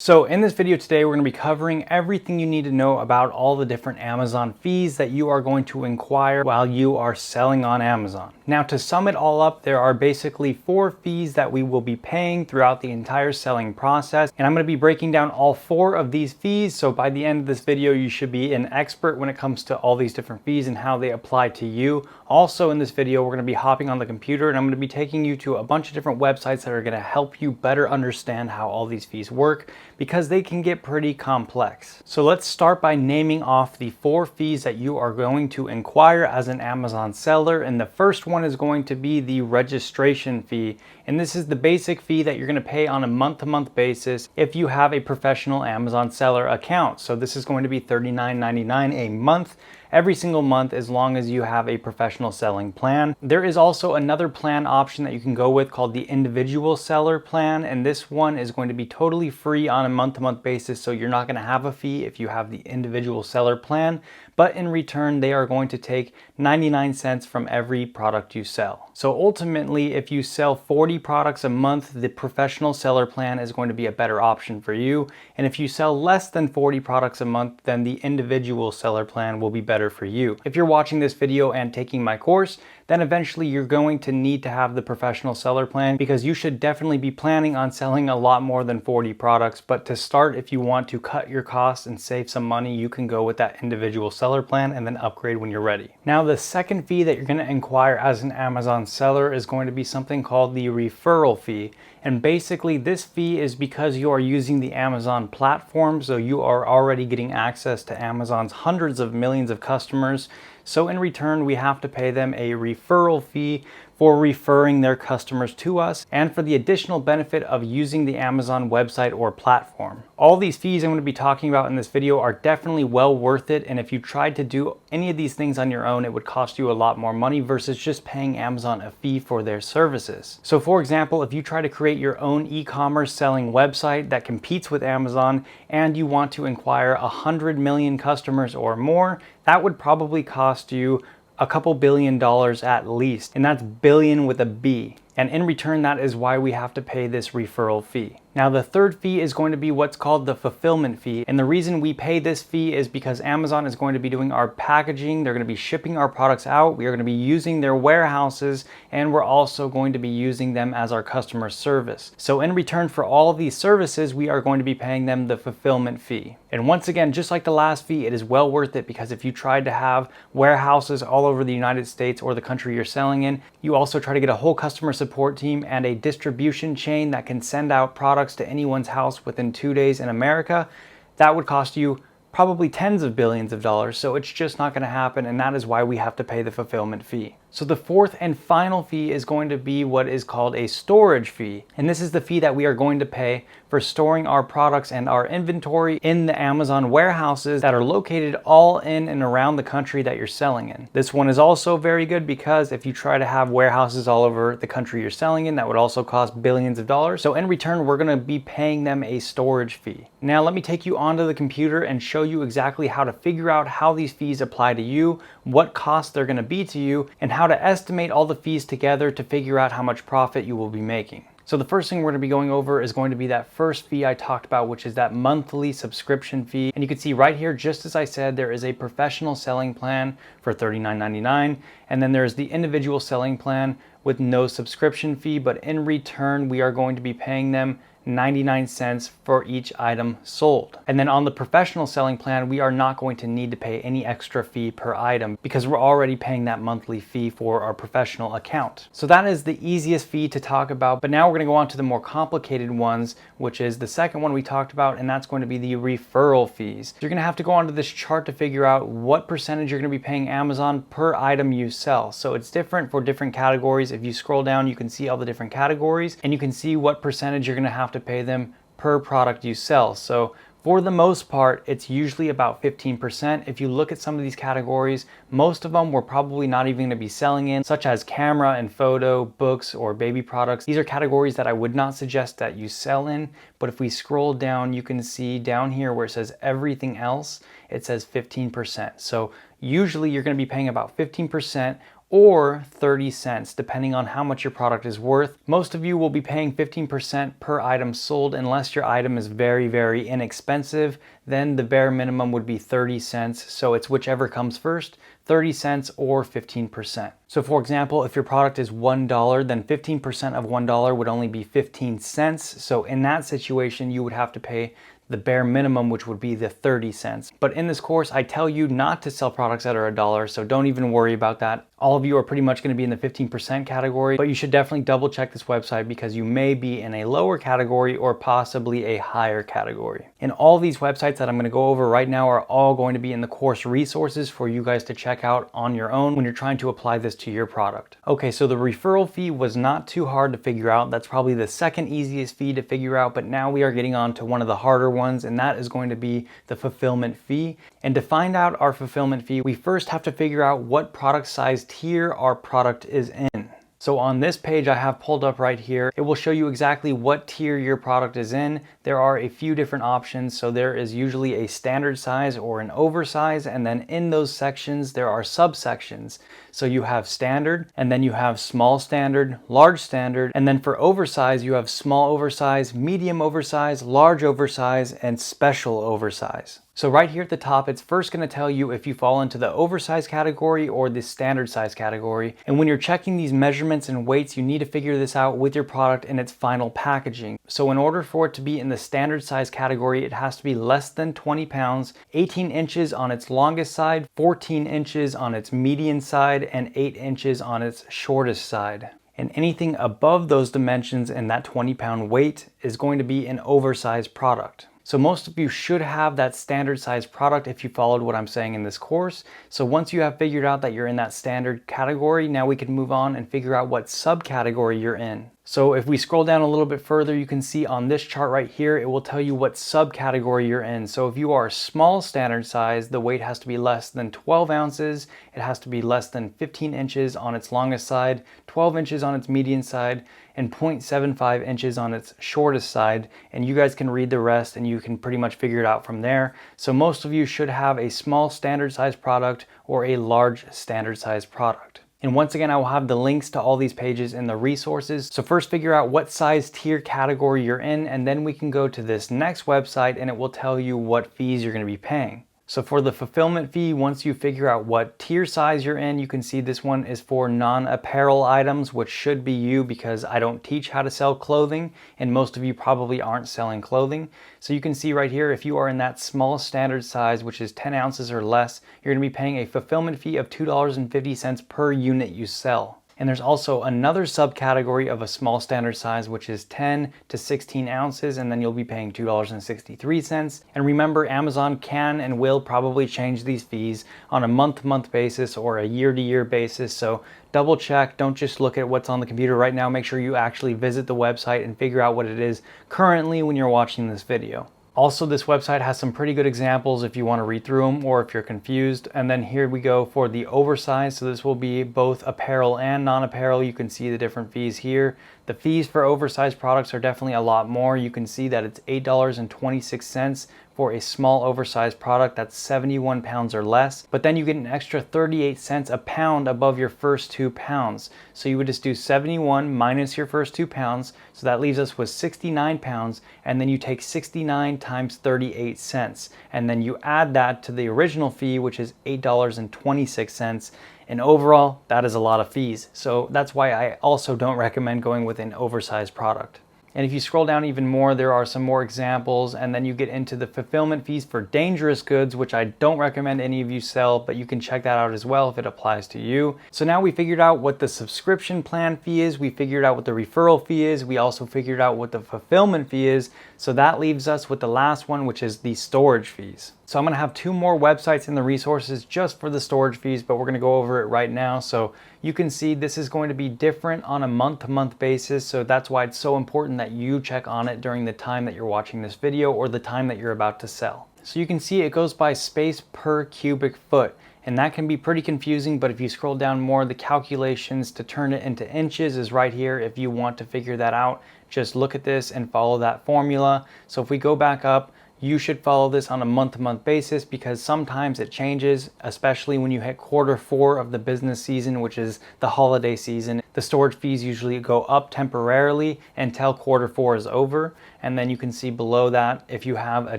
So in this video today, we're going to be covering everything you need to know about all the different Amazon fees that you are going to inquire while you are selling on Amazon. Now, to sum it all up, there are basically 4 fees that we will be paying throughout the entire selling process. And I'm going to be breaking down all 4 of these fees. So by the end of this video, you should be an expert when it comes to all these different fees and how they apply to you. Also in this video, we're going to be hopping on the computer and I'm going to be taking you to a bunch of different websites that are going to help you better understand how all these fees work, because they can get pretty complex. So let's start by naming off the 4 fees that you are going to inquire as an Amazon seller. And the first one is going to be the registration fee. And this is the basic fee that you're going to pay on a month-to-month basis if you have a professional Amazon seller account. So this is going to be $39.99 a month, every single month, as long as you have a professional selling plan. There is also another plan option that you can go with called the individual seller plan, and this one is going to be totally free on a month-to-month basis, so you're not going to have a fee if you have the individual seller plan, but in return they are going to take 99 cents from every product you sell. So ultimately, if you sell 40 products a month, the professional seller plan is going to be a better option for you, and if you sell less than 40 products a month, then the individual seller plan will be better for you. If you're watching this video and taking my course, then eventually you're going to need to have the professional seller plan, because you should definitely be planning on selling a lot more than 40 products. But to start, if you want to cut your costs and save some money, you can go with that individual seller plan and then upgrade when you're ready. Now, the second fee that you're going to inquire as an Amazon seller is going to be something called the referral fee. And basically this fee is because you are using the Amazon platform, so you are already getting access to Amazon's hundreds of millions of customers. So in return, we have to pay them a referral fee for referring their customers to us and for the additional benefit of using the Amazon website or platform. All these fees I'm going to be talking about in this video are definitely well worth it, and if you tried to do any of these things on your own, it would cost you a lot more money versus just paying Amazon a fee for their services. So for example, if you try to create your own e-commerce selling website that competes with Amazon and you want to acquire 100 million customers or more, that would probably cost you a couple $1 billion at least, and that's billion with a B. And in return, that is why we have to pay this referral fee. Now, the third fee is going to be what's called the fulfillment fee. And the reason we pay this fee is because Amazon is going to be doing our packaging. They're going to be shipping our products out. We are going to be using their warehouses, and we're also going to be using them as our customer service. So in return for all of these services, we are going to be paying them the fulfillment fee. And once again, just like the last fee, it is well worth it, because if you tried to have warehouses all over the United States or the country you're selling in, you also try to get a whole customer support team and a distribution chain that can send out products to anyone's house within 2 days in America, that would cost you probably tens of billions of dollars. So it's just not going to happen, and that is why we have to pay the fulfillment fee. So the fourth and final fee is going to be what is called a storage fee. And this is the fee that we are going to pay for storing our products and our inventory in the Amazon warehouses that are located all in and around the country that you're selling in. This one is also very good, because if you try to have warehouses all over the country you're selling in, that would also cost billions of dollars. So in return, we're going to be paying them a storage fee. Now let me take you onto the computer and show you exactly how to figure out how these fees apply to you, what costs they're going to be to you, and how to estimate all the fees together to figure out how much profit you will be making. So the first thing we're going to be going over is going to be that first fee I talked about, which is that monthly subscription fee. And you can see right here, just as I said, there is a professional selling plan for $39.99, and then there's the individual selling plan with no subscription fee, but in return we are going to be paying them 99 cents for each item sold. And then on the professional selling plan, we are not going to need to pay any extra fee per item, because we're already paying that monthly fee for our professional account. So that is the easiest fee to talk about. But now we're going to go on to the more complicated ones, which is the second one we talked about, and that's going to be the referral fees. So you're going to have to go onto this chart to figure out what percentage you're going to be paying Amazon per item you sell. So it's different for different categories. If you scroll down, you can see all the different categories, and you can see what percentage you're going to have to pay them per product you sell. So for the most part, it's usually about 15%. If you look at some of these categories, most of them we're probably not even going to be selling in, such as camera and photo, books, or baby products. These are categories that I would not suggest that you sell in. But if we scroll down, you can see down here where it says everything else, it says 15%. So usually you're going to be paying about 15% or 30 cents, depending on how much your product is worth. Most of you will be paying 15% per item sold unless your item is very, very inexpensive. Then the bare minimum would be 30 cents. So it's whichever comes first, 30 cents or 15%. So for example, if your product is $1, then 15% of $1 would only be 15 cents. So in that situation, you would have to pay the bare minimum, which would be the 30 cents. But in this course, I tell you not to sell products that are $1, so don't even worry about that. All of you are pretty much going to be in the 15% category, but you should definitely double check this website because you may be in a lower category or possibly a higher category. And all these websites that I'm going to go over right now are all going to be in the course resources for you guys to check out on your own when you're trying to apply this to your product. Okay, so the referral fee was not too hard to figure out. That's probably the second easiest fee to figure out, but now we are getting on to one of the harder ones, and that is going to be the fulfillment fee. And to find out our fulfillment fee, we first have to figure out what product size tier our product is in. So on this page I have pulled up right here, it will show you exactly what tier your product is in. There are a few different options. So there is usually a standard size or an oversized, and then in those sections there are subsections. So you have standard, and then you have small standard, large standard, and then for oversized you have small oversized, medium oversized, large oversized, and special oversized. So right here at the top, it's first going to tell you if you fall into the oversized category or the standard size category. And when you're checking these measurements and weights, you need to figure this out with your product in its final packaging. So in order for it to be in the standard size category, it has to be less than 20 pounds, 18 inches on its longest side, 14 inches on its median side, and 8 inches on its shortest side. And anything above those dimensions and that 20-pound weight is going to be an oversized product. So most of you should have that standard size product if you followed what I'm saying in this course. So once you have figured out that you're in that standard category, now we can move on and figure out what subcategory you're in. So if we scroll down a little bit further, you can see on this chart right here, it will tell you what subcategory you're in. So if you are small standard size, the weight has to be less than 12 ounces. It has to be less than 15 inches on its longest side, 12 inches on its median side, and 0.75 inches on its shortest side. And you guys can read the rest and you can pretty much figure it out from there. So most of you should have a small standard size product or a large standard size product. And once again, I will have the links to all these pages in the resources. So first figure out what size tier category you're in, and then we can go to this next website and it will tell you what fees you're going to be paying. So for the fulfillment fee, once you figure out what tier size you're in, you can see this one is for non-apparel items, which should be you because I don't teach how to sell clothing and most of you probably aren't selling clothing. So you can see right here, if you are in that small standard size, which is 10 ounces or less, you're going to be paying a fulfillment fee of $2.50 per unit you sell. And there's also another subcategory of a small standard size, which is 10 to 16 ounces, and then you'll be paying $2.63. And remember, Amazon can and will probably change these fees on a month-to-month basis or a year-to-year basis. So double check, don't just look at what's on the computer right now. Make sure you actually visit the website and figure out what it is currently when you're watching this video. Also, this website has some pretty good examples if you want to read through them or if you're confused. And then here we go for the oversized. So this will be both apparel and non-apparel. You can see the different fees here. The fees for oversized products are definitely a lot more. You can see that it's $8.26 for a small oversized product that's 71 pounds or less, but then you get an extra 38 cents a pound above your first 2 pounds. So you would just do 71 minus your first 2 pounds, so that leaves us with 69 pounds, and then you take 69 times 38 cents, and then you add that to the original fee, which is $8.26, and overall, that is a lot of fees. So that's why I also don't recommend going with an oversized product. And if you scroll down even more, there are some more examples, and then you get into the fulfillment fees for dangerous goods, which I don't recommend any of you sell, but you can check that out as well if it applies to you. So now we figured out what the subscription plan fee is, we figured out what the referral fee is, we also figured out what the fulfillment fee is, so that leaves us with the last one, which is the storage fees. So I'm going to have 2 more websites in the resources just for the storage fees, but we're going to go over it right now. So you can see this is going to be different on a month-to-month basis. So that's why it's so important that you check on it during the time that you're watching this video or the time that you're about to sell. So you can see it goes by space per cubic foot. And that can be pretty confusing, but if you scroll down more, the calculations to turn it into inches is right here. If you want to figure that out, just look at this and follow that formula. So if we go back up, you should follow this on a month-to-month basis because sometimes it changes, especially when you hit Q4 of the business season, which is the holiday season. The storage fees usually go up temporarily until Q4 is over. And then you can see below that, if you have a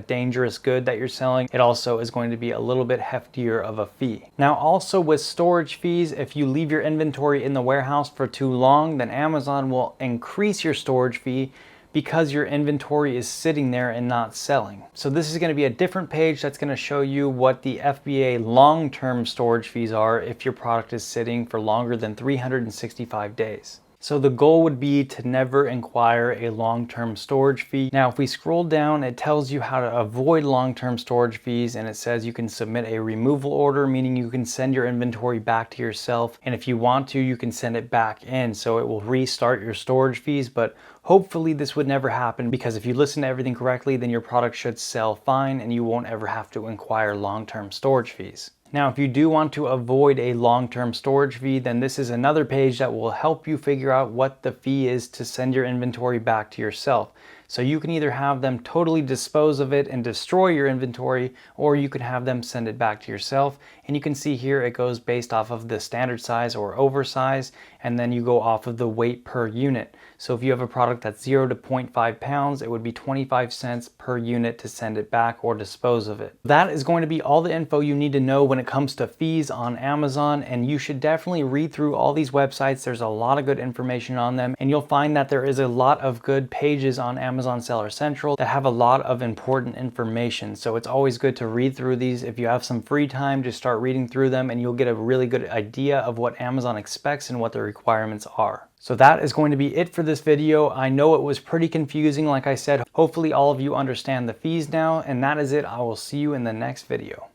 dangerous good that you're selling, it also is going to be a little bit heftier of a fee. Now also with storage fees, if you leave your inventory in the warehouse for too long, then Amazon will increase your storage fee because your inventory is sitting there and not selling. So this is going to be a different page that's going to show you what the FBA long-term storage fees are if your product is sitting for longer than 365 days. So the goal would be to never inquire a long-term storage fee. Now, if we scroll down, it tells you how to avoid long-term storage fees, and it says you can submit a removal order, meaning you can send your inventory back to yourself. And if you want to, you can send it back in, so it will restart your storage fees. But hopefully this would never happen, because if you listen to everything correctly, then your product should sell fine and you won't ever have to inquire long-term storage fees. Now, if you do want to avoid a long-term storage fee, then this is another page that will help you figure out what the fee is to send your inventory back to yourself. So you can either have them totally dispose of it and destroy your inventory, or you can have them send it back to yourself. And you can see here it goes based off of the standard size or oversized, and then you go off of the weight per unit. So if you have a product that's 0 to 0.5 pounds, it would be 25 cents per unit to send it back or dispose of it. That is going to be all the info you need to know when it comes to fees on Amazon, and you should definitely read through all these websites. There's a lot of good information on them, and you'll find that there is a lot of good pages on Amazon Seller Central that have a lot of important information. So it's always good to read through these. If you have some free time, just start reading through them and you'll get a really good idea of what Amazon expects and what the requirements are. So that is going to be it for this video. I know it was pretty confusing, like I said. Hopefully all of you understand the fees now, and that is it. I will see you in the next video.